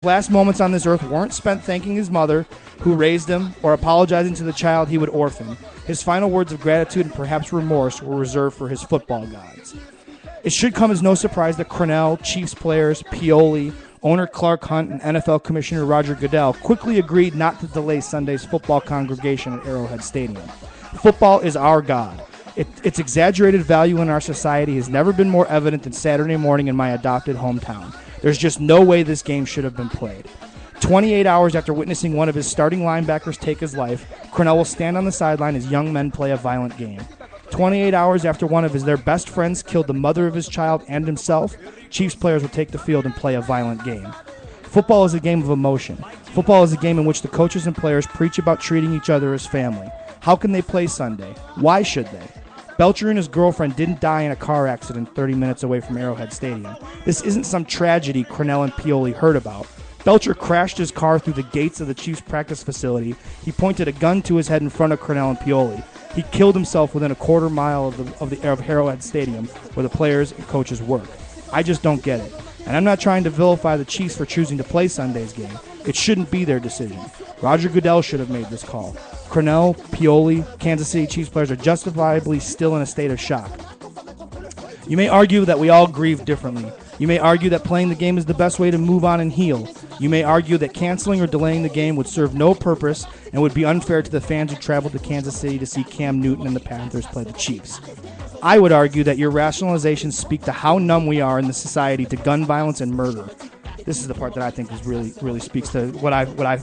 last moments on this earth weren't spent thanking his mother, who raised him, or apologizing to the child he would orphan. His final words of gratitude and perhaps remorse were reserved for his football gods. It should come as no surprise that Cornell, Chiefs players, Pioli, owner Clark Hunt, and NFL Commissioner Roger Goodell quickly agreed not to delay Sunday's football congregation at Arrowhead Stadium. Football is our God. Its exaggerated value in our society has never been more evident than Saturday morning in my adopted hometown. There's just no way this game should have been played. 28 hours after witnessing one of his starting linebackers take his life, Cornell will stand on the sideline as young men play a violent game. 28 hours after one of their best friends killed the mother of his child and himself, Chiefs players will take the field and play a violent game. Football is a game of emotion. Football is a game in which the coaches and players preach about treating each other as family. How can they play Sunday? Why should they? Belcher and his girlfriend didn't die in a car accident 30 minutes away from Arrowhead Stadium. This isn't some tragedy Cornell and Pioli heard about. Belcher crashed his car through the gates of the Chiefs practice facility. He pointed a gun to his head in front of Cornell and Pioli. He killed himself within a quarter mile of Arrowhead Stadium, where the players and coaches work. I just don't get it. And I'm not trying to vilify the Chiefs for choosing to play Sunday's game. It shouldn't be their decision. Roger Goodell should have made this call. Cornell, Pioli, Kansas City Chiefs players are justifiably still in a state of shock. You may argue that we all grieve differently. You may argue that playing the game is the best way to move on and heal. You may argue that canceling or delaying the game would serve no purpose and would be unfair to the fans who traveled to Kansas City to see Cam Newton and the Panthers play the Chiefs. I would argue that your rationalizations speak to how numb we are in the society to gun violence and murder. This is the part that I think is really speaks to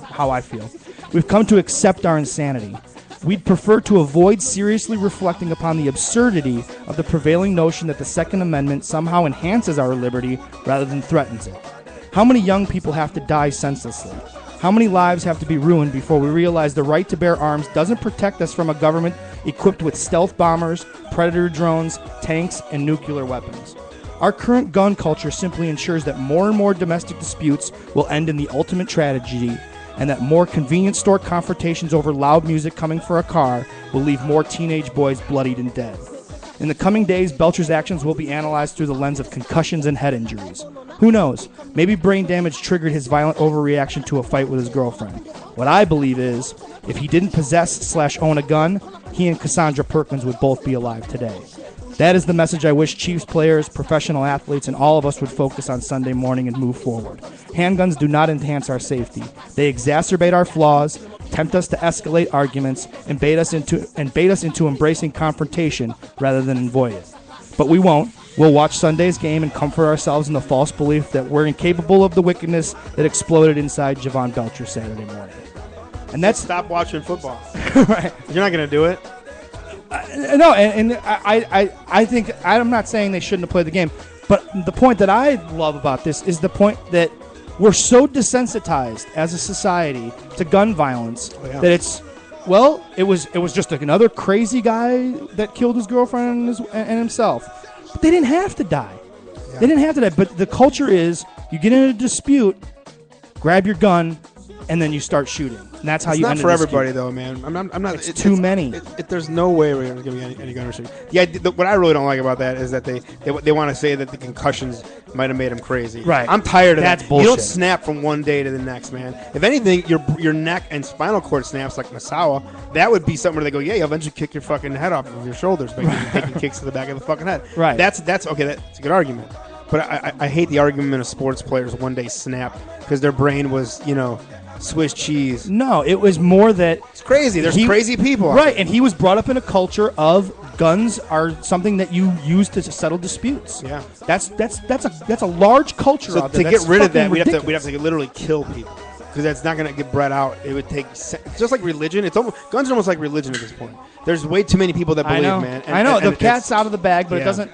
how I feel. We've come to accept our insanity. We'd prefer to avoid seriously reflecting upon the absurdity of the prevailing notion that the Second Amendment somehow enhances our liberty rather than threatens it. How many young people have to die senselessly? How many lives have to be ruined before we realize the right to bear arms doesn't protect us from a government equipped with stealth bombers, predator drones, tanks, and nuclear weapons? Our current gun culture simply ensures that more and more domestic disputes will end in the ultimate tragedy, and that more convenience store confrontations over loud music coming for a car will leave more teenage boys bloodied and dead. In the coming days, Belcher's actions will be analyzed through the lens of concussions and head injuries. Who knows? Maybe brain damage triggered his violent overreaction to a fight with his girlfriend. What I believe is, if he didn't possess/own a gun, he and Cassandra Perkins would both be alive today. That is the message I wish Chiefs players, professional athletes, and all of us would focus on Sunday morning and move forward. Handguns do not enhance our safety. They exacerbate our flaws, tempt us to escalate arguments, and bait us into embracing confrontation rather than avoid it. But we won't. We'll watch Sunday's game and comfort ourselves in the false belief that we're incapable of the wickedness that exploded inside Javon Belcher Saturday morning. And that's stop watching football. Right. You're not going to do it. No, and I think I'm not saying they shouldn't have played the game, but the point that I love about this is the point that we're so desensitized as a society to gun violence that it was just another crazy guy that killed his girlfriend and himself. But they didn't have to die. Yeah. They didn't have to die. But the culture is you get in a dispute, grab your gun, and then you start shooting. And that's how you end it. It's not for everybody, though, man. I'm not. It's too many. There's no way we're going to give any gun restriction. Yeah, what I really don't like about that is that they want to say that the concussions might have made him crazy. Right. I'm tired of that. That's bullshit. You don't snap from one day to the next, man. If anything, your neck and spinal cord snaps like Masawa. That would be something where they go, yeah, you'll eventually kick your fucking head off of your shoulders by taking kicks to the back of the fucking head. Right. That's okay. That's a good argument. But I hate the argument of sports players one day snap because their brain was, Swiss cheese. No, it was more that it's crazy. There's crazy people, right? And he was brought up in a culture of guns are something that you use to settle disputes. Yeah, that's a large culture. So out there. To get rid of that, we'd have to literally kill people because that's not going to get bred out. It would take just like religion. Guns are almost like religion at this point. There's way too many people that believe, man. I know the cat's out of the bag, but it doesn't.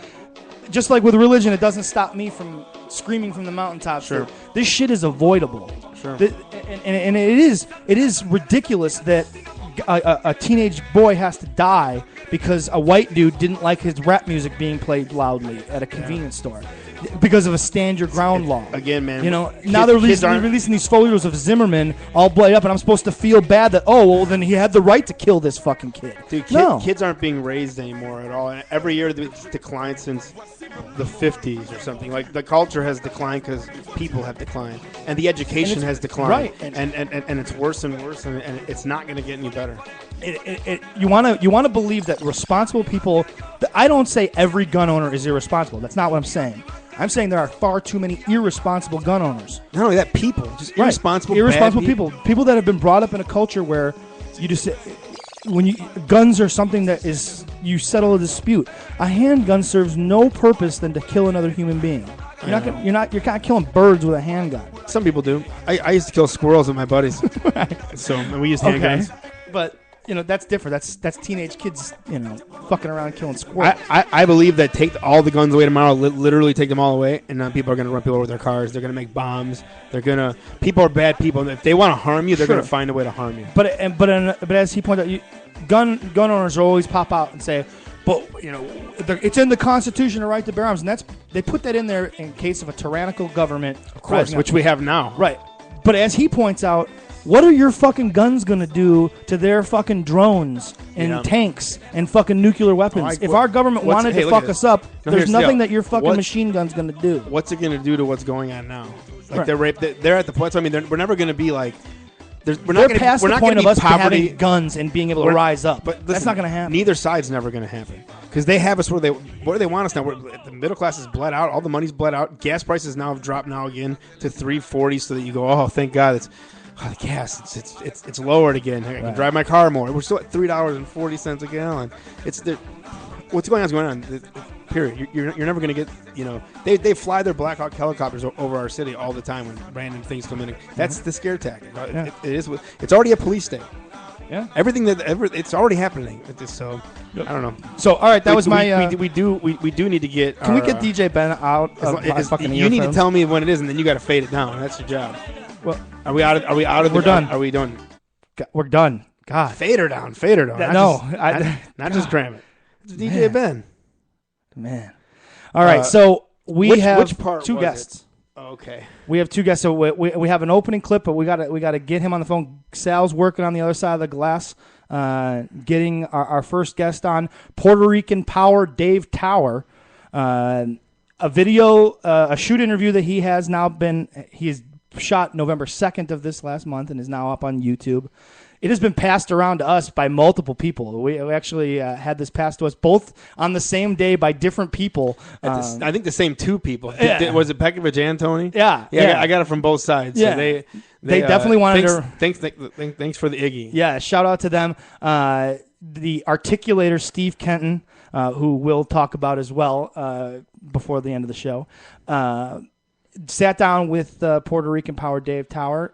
Just like with religion, it doesn't stop me from screaming from the mountaintops. Sure. This shit is avoidable. Sure. And it is ridiculous that a teenage boy has to die because a white dude didn't like his rap music being played loudly at a convenience store because of a stand your ground law. Again, man. Now they're releasing these photos of Zimmerman all bloody up, and I'm supposed to feel bad that, then he had the right to kill this fucking kid. Dude, kids aren't being raised anymore at all. And every year it declines since the 50s or something. Like the culture has declined because people have declined, and the education has declined. Right. And it's worse and worse, and it's not going to get any better. You want to believe that responsible people. I don't say every gun owner is irresponsible. That's not what I'm saying. I'm saying there are far too many irresponsible gun owners. Not only that, people, just irresponsible people that have been brought up in a culture where you just guns are something that is you settle a dispute. A handgun serves no purpose than to kill another human being. You're not killing birds with a handgun. Some people do. I used to kill squirrels with my buddies. So and we used handguns. But that's different. That's teenage kids, fucking around and killing squirrels. I believe that take all the guns away tomorrow, literally take them all away, and then people are going to run people over with their cars. They're going to make bombs. People are bad people, and if they want to harm you, they're going to find a way to harm you. But as he pointed out, gun owners always pop out and say, but it's in the Constitution to right to bear arms, and they put that in there in case of a tyrannical government, of course, which we have now, right? But as he points out, what are your fucking guns going to do to their fucking drones and tanks and fucking nuclear weapons? If our government wanted to fuck us up, there's nothing that your fucking machine gun's going to do. What's it going to do to what's going on now? Like they're at the point. So I mean, we're never going to be like. We're not past the point of us having guns and being able to rise up. But listen, that's not going to happen. Neither side's never going to happen because they have us where they want us now. The middle class is bled out. All the money's bled out. Gas prices now have dropped now again to $3.40, so that you go, oh, thank God, the gas it's lowered again. I can drive my car more. We're still at $3.40 a gallon. What's going on. Period. You're never going to get. They fly their Black Hawk helicopters over our city all the time when random things come in. That's the scare tactic. Yeah. It is. It's already a police state. Yeah. Everything it's already happening. So I don't know. So all right, that was my. We do need to get. Can we get DJ Ben out? You need to tell me when it is, and then you got to fade it down. That's your job. Well, are we out of? We're done. Are we done? We're done. God, fade her down. Not just cram it. It's DJ Ben. Man. All right, so we have two guests. Okay. We have two guests. So we have an opening clip, but we got to get him on the phone. Sal's working on the other side of the glass, getting our first guest on, Puerto Rican Power Dave Tower. A video, a shoot interview that he has shot November 2nd of this last month and is now up on YouTube. It has been passed around to us by multiple people. We actually had this passed to us both on the same day by different people. I think the same two people. Yeah. Was it Pekovic and Tony? Yeah. I got it from both sides. Yeah. So they definitely wanted to. Thanks for the Iggy. Yeah, shout out to them. The articulator, Steve Kenton, who we'll talk about as well before the end of the show, sat down with Puerto Rican Power Dave Tower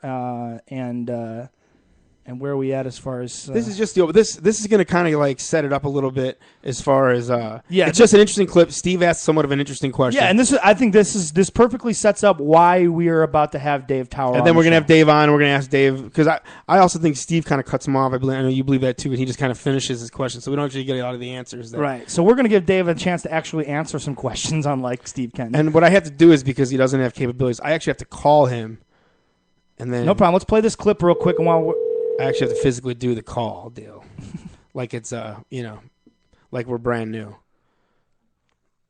and where are we at as far as this is just this is going to kind of like set it up a little bit as far as it's just an interesting clip. Steve asked somewhat of an interesting question. Yeah, and I think this perfectly sets up why we are about to have Dave Tower. And then we're going to have Dave on. And we're going to ask Dave because I also think Steve kind of cuts him off. I know you believe that too, and he just kind of finishes his question, so we don't actually get a lot of the answers there. Right. So we're going to give Dave a chance to actually answer some questions, unlike Steve Kenton. And what I have to do is because he doesn't have capabilities, I actually have to call him. And then no problem. Let's play this clip real quick, and while I actually have to physically do the call deal, like it's like we're brand new.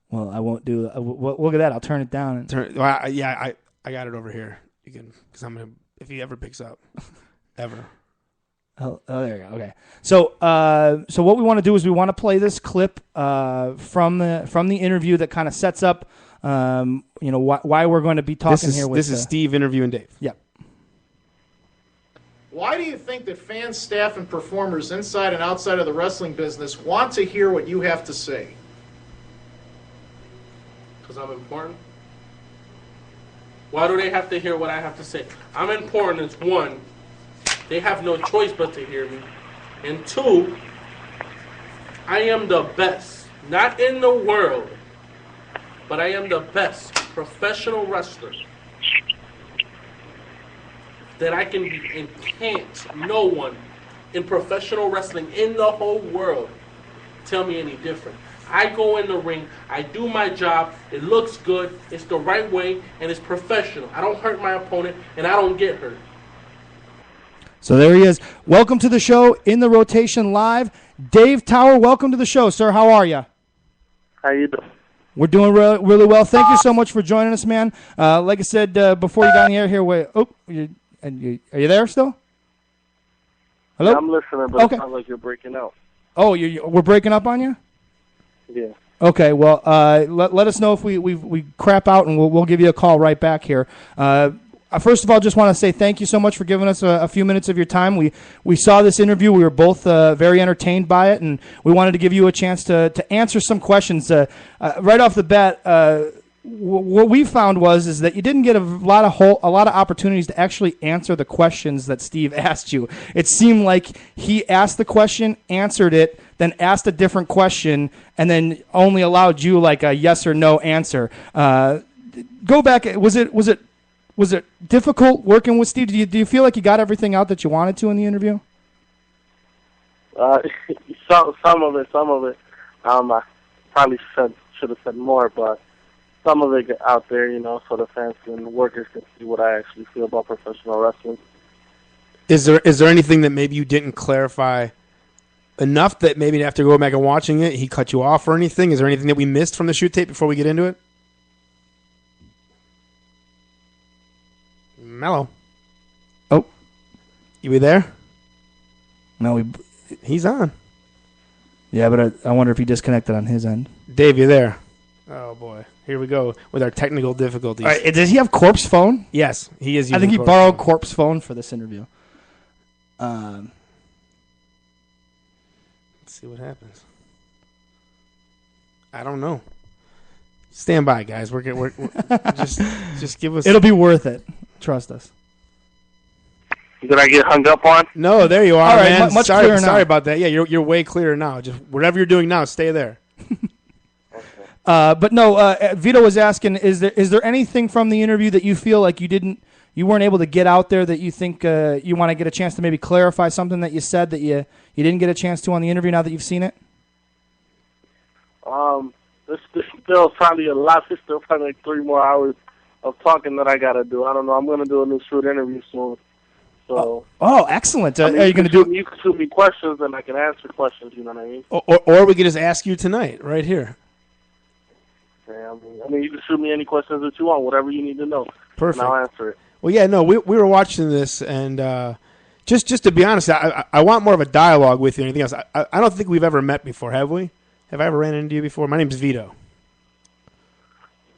Well, I won't do. Look at that. I'll turn it down. I got it over here. You can because I'm gonna if he ever picks up, ever. Oh, there you go. Okay. So what we want to do is we want to play this clip from the interview that kind of sets up, why we're going to be talking here. This is Steve interviewing Dave. Yep. Why do you think that fans, staff, and performers inside and outside of the wrestling business want to hear what you have to say? Because I'm important. Why do they have to hear what I have to say? I'm important as one, they have no choice but to hear me. And two, I am the best, not in the world, but I am the best professional wrestler that I can be, and can't no one in professional wrestling in the whole world tell me any different. I go in the ring, I do my job, it looks good, it's the right way, and it's professional. I don't hurt my opponent, and I don't get hurt. So there he is. Welcome to the show, In the Rotation Live. Dave Tower, welcome to the show, sir. How are you? How you doing? We're doing really well. Thank you so much for joining us, man. Like I said before you got on the air here, are you there still? Hello? Yeah, I'm listening, but Okay. it sounds like you're breaking out. Oh, we're breaking up on you? Yeah. Okay, well, let us know if we crap out, and we'll give you a call right back here. First of all, just want to say thank you so much for giving us a few minutes of your time. We saw this interview. We were both very entertained by it, and we wanted to give you a chance to answer some questions. Right off the bat, what we found is that you didn't get a lot of opportunities to actually answer the questions that Steve asked you. It seemed like he asked the question, answered it, then asked a different question, and then only allowed you like a yes or no answer. Go back. Was it difficult working with Steve? Do you feel like you got everything out that you wanted to in the interview? Some of it. I probably should have said more, but some of it out there, so the fans and workers can see what I actually feel about professional wrestling. Is there anything that maybe you didn't clarify enough that maybe after going back and watching it, he cut you off or anything? Is there anything that we missed from the shoot tape before we get into it? Mello. Oh. You there? No, he's on. Yeah, but I wonder if he disconnected on his end. Dave, you there? Oh, boy. Here we go with our technical difficulties. All right, does he have Corp's phone? Yes, he is using I think he Corp's borrowed phone. Corp's phone for this interview. Let's see what happens. I don't know. Stand by, guys. We're just give us. It'll be worth it. Trust us. Did I get hung up on? No, there you are, All right, man. much clearer now. Sorry about that. Yeah, you're way clearer now. Just whatever you're doing now, stay there. But no, Vito was asking: is there anything from the interview that you feel like you weren't able to get out there that you think you want to get a chance to maybe clarify something that you said that you didn't get a chance to on the interview now that you've seen it? There's still probably a lot. There's still probably like 3 more hours of talking that I gotta do. I don't know. I'm gonna do a new shoot interview soon. So. Oh, excellent! I mean, are you gonna do? You can shoot me questions and I can answer questions. You know what I mean? Or we could just ask you tonight, right here. Yeah, I mean, you can shoot me any questions that you want, whatever you need to know. Perfect. And I'll answer it. Well, yeah, no, we were watching this, and just to be honest, I want more of a dialogue with you than anything else. I don't think we've ever met before, have we? Have I ever ran into you before? My name's Vito.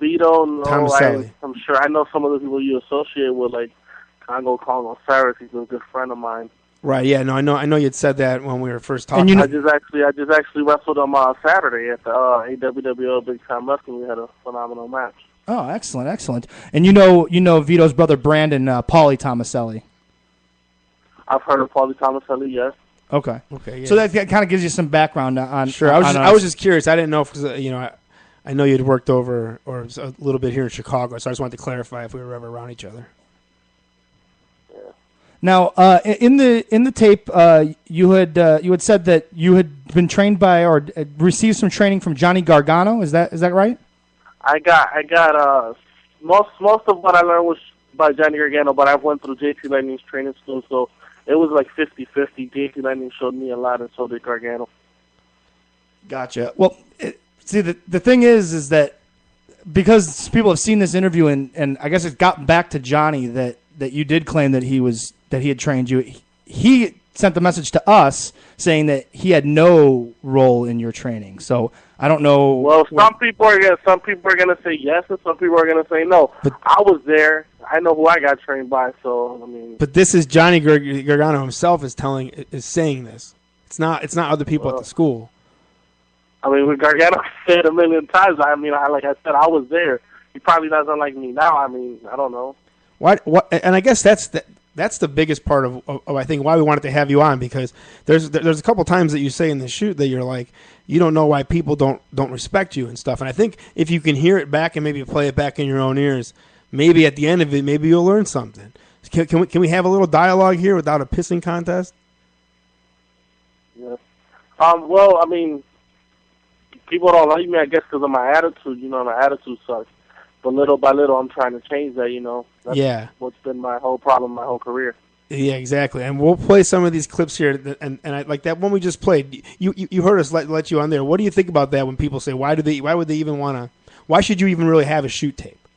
Vito, no, Tomaselli. I'm sure. I know some of the people you associate with, like Congo Congo Cyrus. He's a good friend of mine. Right, yeah, no, I know you'd said that when we were first talking. And I just actually wrestled him Saturday at the AWWL Big Time Wrestling. We had a phenomenal match. Oh, excellent! And you know Vito's brother Brandon, Paulie Tomaselli. I've heard of Paulie Tomaselli, yes. Okay. Yeah. So that kind of gives you some background on. Sure, I was just curious. I didn't know if I know you'd worked over or a little bit here in Chicago, so I just wanted to clarify if we were ever around each other. Now, in the tape, you had said that you had been trained by or received some training from Johnny Gargano. Is that right? I got most of what I learned was by Johnny Gargano, but I went through JT Lightning's training school, so it was like 50-50. JT Lightning showed me a lot, and so did Gargano. Gotcha. Well, see, the thing is that because people have seen this interview, and I guess it's gotten back to Johnny that you did claim that he had trained you. He sent the message to us saying that he had no role in your training. So I don't know. Well, some people are gonna say yes, and some people are gonna say no. But I was there. I know who I got trained by. So I mean. But this is Johnny Gargano himself is saying this. It's not other people at the school. I mean, with Gargano said a million times. I mean, like I said, I was there. He probably doesn't like me now. I mean, I don't know. What? And I guess that's the biggest part of I think why we wanted to have you on, because there's a couple times that you say in the shoot that you're like, you don't know why people don't respect you and stuff. And I think if you can hear it back and maybe play it back in your own ears, maybe at the end of it, maybe you'll learn something. Can we have a little dialogue here without a pissing contest? Yeah. Well, I mean, people don't like me, I guess, because of my attitude. You know, my attitude sucks. But little by little, I'm trying to change that, you know. That's what's been my whole problem, my whole career. Yeah, exactly. And we'll play some of these clips here. And I, like that one we just played, you heard us let you on there. What do you think about that when people say, why would they even want to Why should you even really have a shoot tape?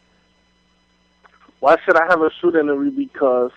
Why should I have a shoot interview? Because